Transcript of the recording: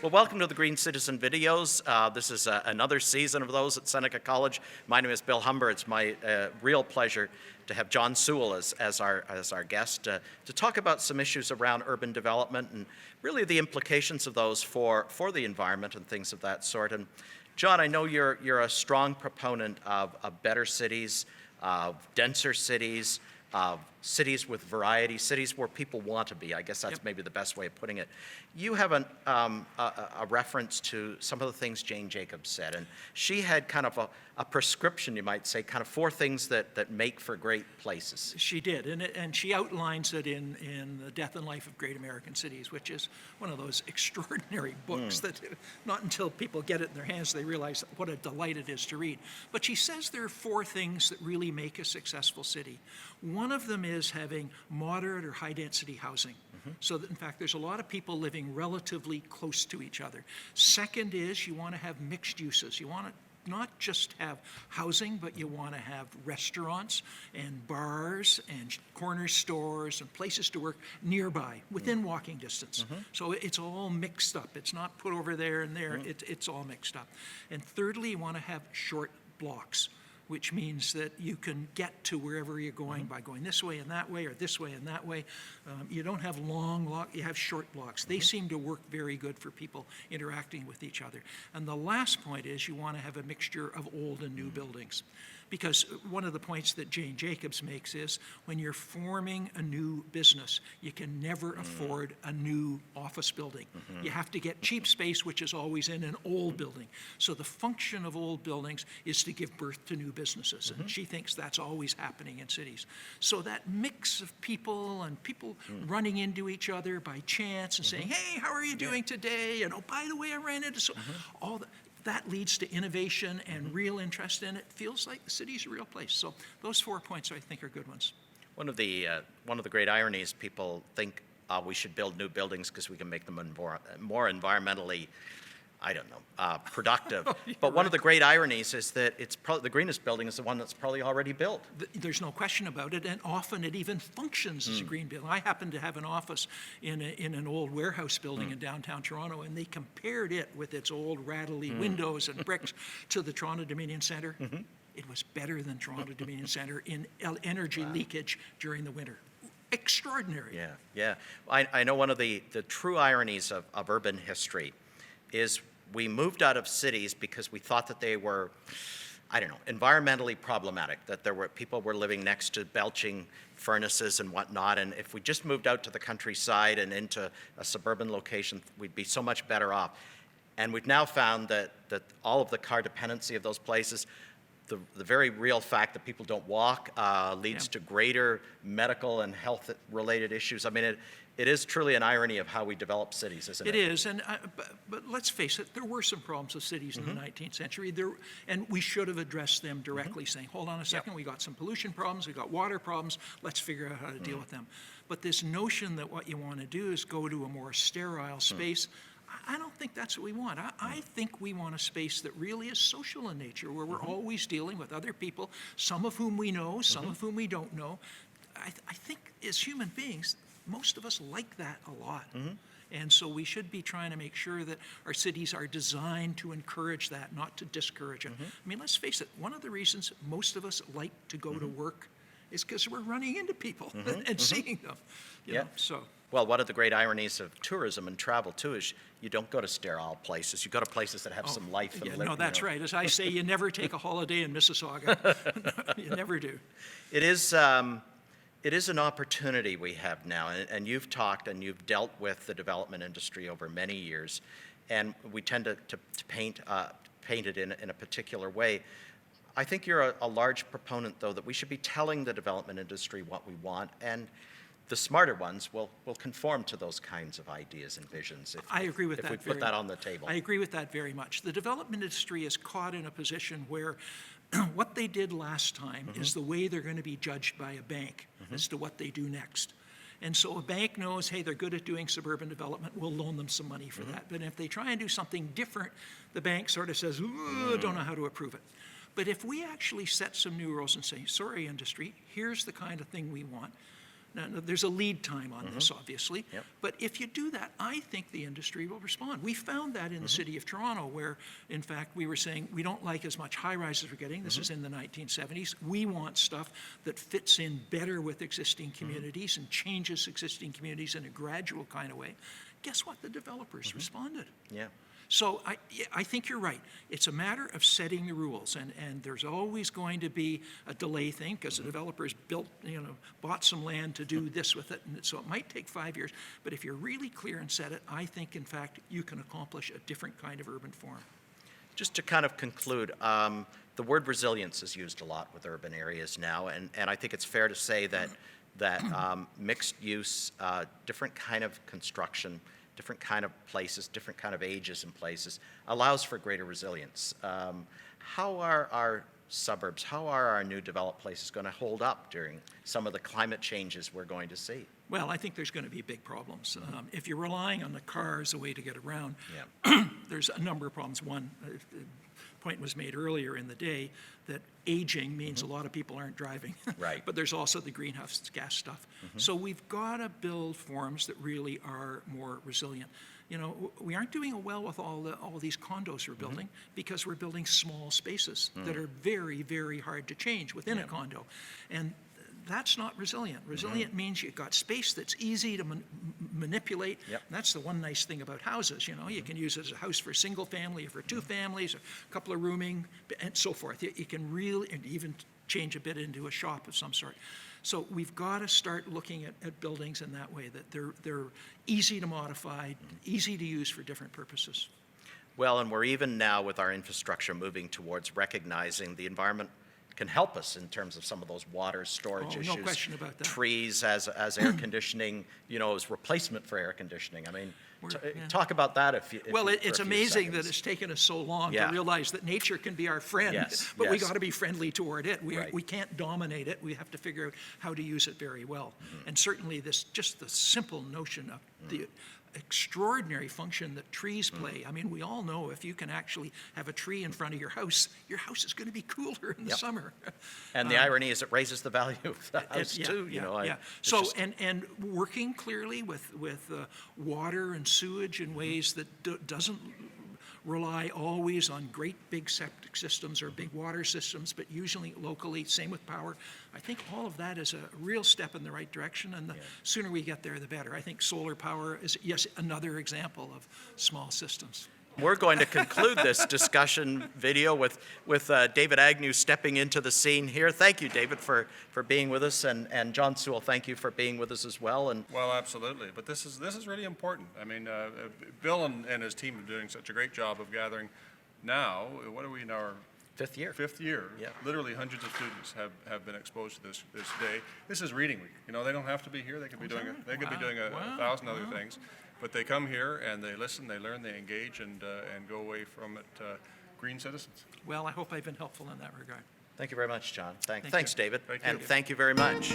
Well, welcome to the Green Citizen videos. This is another season of those at Seneca College. My name is Bill Humber. It's my real pleasure to have John Sewell as our guest to talk about some issues around urban development and really the implications of those for the environment and things of that sort. And John, I know you're a strong proponent of better cities, of denser cities, of cities with variety, cities where people want to be. I guess that's maybe the best way of putting it. You have a reference to some of the things Jane Jacobs said, and she had kind of a prescription, you might say, kind of 4 things that make for great places. She did, and she outlines it in The Death and Life of Great American Cities, which is one of those extraordinary books that not until people get it in their hands they realize what a delight it is to read. But she says there are 4 things that really make a successful city. One of them is having moderate or high-density housing. So that, in fact, there's a lot of people living relatively close to each other. Second is you want to have mixed uses. You want to not just have housing, but you want to have restaurants and bars and corner stores and places to work nearby, within walking distance. So it's all mixed up. It's not put over there and there. It's all mixed up. And thirdly, you want to have short blocks, which means that you can get to wherever you're going by going this way and that way, or this way and that way. You don't have long blocks, you have short blocks. They seem to work very good for people interacting with each other. And the last point is you want to have a mixture of old and new buildings. Because one of the points that Jane Jacobs makes is when you're forming a new business, you can never afford a new office building. You have to get cheap space, which is always in an old building. So the function of old buildings is to give birth to new businesses. And she thinks that's always happening in cities. So that mix of people and people running into each other by chance and saying, hey, how are you doing today? And oh, by the way, I ran into so all that leads to innovation and real interest in it. Feels like the city's a real place. So those 4 points I think are good ones. One of the great ironies, people think we should build new buildings because we can make them more environmentally, I don't know, productive. But one of the great ironies is that it's the greenest building is the one that's probably already built. There's no question about it, and often it even functions as a green building. I happen to have an office in an old warehouse building in downtown Toronto, and they compared it with its old rattly windows and bricks to the Toronto Dominion Centre. It was better than Toronto Dominion Centre in energy leakage during the winter. Extraordinary. Yeah. I know one of the true ironies of urban history is we moved out of cities because we thought that they were, I don't know, environmentally problematic, that people were living next to belching furnaces and whatnot, and if we just moved out to the countryside and into a suburban location, we'd be so much better off. And we've now found that all of the car dependency of those places, the very real fact that people don't walk leads to greater medical and health-related issues. I mean, it is truly an irony of how we develop cities, isn't it? It is, and but let's face it, there were some problems with cities in the 19th century, and we should have addressed them directly, saying, hold on a second, we got some pollution problems, we got water problems, let's figure out how to deal with them. But this notion that what you want to do is go to a more sterile space, I don't think that's what we want. I think we want a space that really is social in nature, where we're always dealing with other people, some of whom we know, some of whom we don't know. I think as human beings, most of us like that a lot. And so we should be trying to make sure that our cities are designed to encourage that, not to discourage it. I mean, let's face it, one of the reasons most of us like to go to work is because we're running into people and seeing them. You know, so. Well, one of the great ironies of tourism and travel, too, is you don't go to sterile places. You go to places that have some life and living. No, that's right. As I say, you never take a holiday in Mississauga. You never do. It is an opportunity we have now, and you've talked and you've dealt with the development industry over many years, and we tend to paint it in a particular way. I think you're a large proponent, though, that we should be telling the development industry what we want, and the smarter ones will conform to those kinds of ideas and visions if we put that on the table. I agree with that very much. The development industry is caught in a position where what they did last time is the way they're going to be judged by a bank as to what they do next. And so a bank knows, hey, they're good at doing suburban development, we'll loan them some money for that. But if they try and do something different, the bank sort of says, don't know how to approve it. But if we actually set some new rules and say, sorry, industry, here's the kind of thing we want, Now, there's a lead time on this, obviously. Yep. But if you do that, I think the industry will respond. We found that in the city of Toronto, where, in fact, we were saying we don't like as much high-rise as we're getting. This is in the 1970s. We want stuff that fits in better with existing communities and changes existing communities in a gradual kind of way. Guess what? The developers responded. Yeah. So I think you're right. It's a matter of setting the rules, and there's always going to be a delay thing because the developers bought some land to do this with it, and so it might take 5 years. But if you're really clear and set it, I think, in fact, you can accomplish a different kind of urban form. Just to kind of conclude, the word resilience is used a lot with urban areas now, and I think it's fair to say that mixed use, different kind of construction, different kind of places, different kind of ages and places, allows for greater resilience. How are our suburbs, how are our new developed places going to hold up during some of the climate changes we're going to see? Well, I think there's going to be big problems. If you're relying on the car as a way to get around, there's a number of problems. One, point was made earlier in the day that aging means a lot of people aren't driving. Right. But there's also the greenhouse gas stuff. So we've got to build forms that really are more resilient. You know, we aren't doing well with all these condos we're building because we're building small spaces that are very, very hard to change within a condo. And that's not resilient. Resilient means you've got space that's easy to manipulate. Yep. And that's the one nice thing about houses. You know, you can use it as a house for a single family or for two families, or a couple of rooming, and so forth. You can really, and even change a bit into a shop of some sort. So we've got to start looking at buildings in that way, that they're easy to modify, easy to use for different purposes. Well, and we're even now with our infrastructure moving towards recognizing the environment can help us in terms of some of those water storage issues. No question about that. Trees as air conditioning, you know, as replacement for air conditioning. I mean, Yeah. talk about that if you. Well, for it's a few amazing that seconds. it's taken us so long Yeah. to realize that nature can be our friend, Yes, but we yes. got to be friendly toward it. Right. We can't dominate it. We have to figure out how to use it very well. And certainly just the simple notion of the extraordinary function that trees play. I mean, we all know if you can actually have a tree in front of your house is going to be cooler in the Yep. summer. And the irony is it raises the value of the house Yeah, too. yeah, You know, yeah. it's So just- and working clearly with water and sewage in ways that doesn't rely always on great big septic systems or big water systems, but usually locally. Same with power. I think all of that is a real step in the right direction, and the sooner we get there, the better. I think solar power is, yes, another example of small systems. We're going to conclude this discussion video with David Agnew stepping into the scene here. Thank you, David, for being with us, and John Sewell, thank you for being with us as well. And Well, absolutely. But this is really important. I mean, Bill and his team are doing such a great job of gathering. Now, what are we in our fifth year. fifth year? Yeah. Literally hundreds of students have been exposed to this day. This is reading week. You know, they don't have to be here. They could be doing a Wow. thousand other things. But they come here and they listen, they learn, they engage, and go away from it green citizens. Well, I hope I've been helpful in that regard. Thank you very much, John. Thanks, you. David. Thank And you. thank you very much.